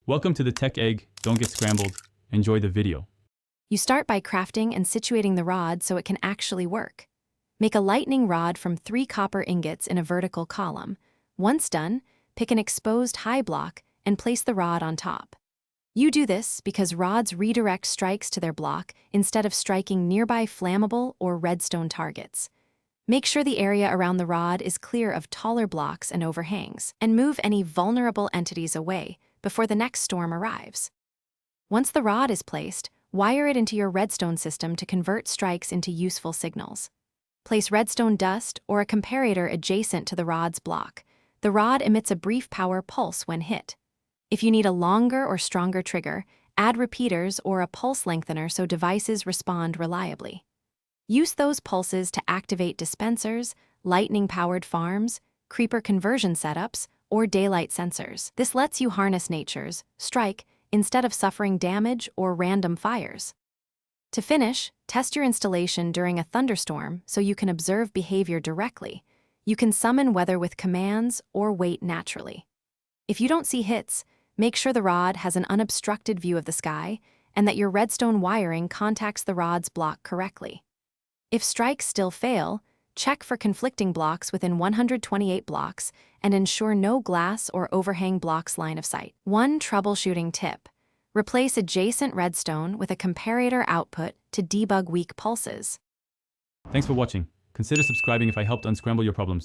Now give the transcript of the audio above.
Welcome to the Tech Egg. Don't get scrambled. Enjoy the video. You start by crafting and situating the rod so it can actually work. Make a lightning rod from 3 copper ingots in a vertical column. Once done, pick an exposed high block and place the rod on top. You do this because rods redirect strikes to their block instead of striking nearby flammable or redstone targets. Make sure the area around the rod is clear of taller blocks and overhangs, and move any vulnerable entities away before the next storm arrives. Once the rod is placed, wire it into your redstone system to convert strikes into useful signals. Place redstone dust or a comparator adjacent to the rod's block. The rod emits a brief power pulse when hit. If you need a longer or stronger trigger, add repeaters or a pulse lengthener so devices respond reliably. Use those pulses to activate dispensers, lightning-powered farms, creeper conversion setups, or daylight sensors. This lets you harness nature's strike instead of suffering damage or random fires. To finish, test your installation during a thunderstorm so you can observe behavior directly. You can summon weather with commands or wait naturally. If you don't see hits, make sure the rod has an unobstructed view of the sky and that your redstone wiring contacts the rod's block correctly. If strikes still fail, check for conflicting blocks within 128 blocks and ensure no glass or overhang blocks line of sight. One troubleshooting tip: replace adjacent redstone with a comparator output to debug weak pulses. Thanks for watching. Consider subscribing if I helped unscramble your problems.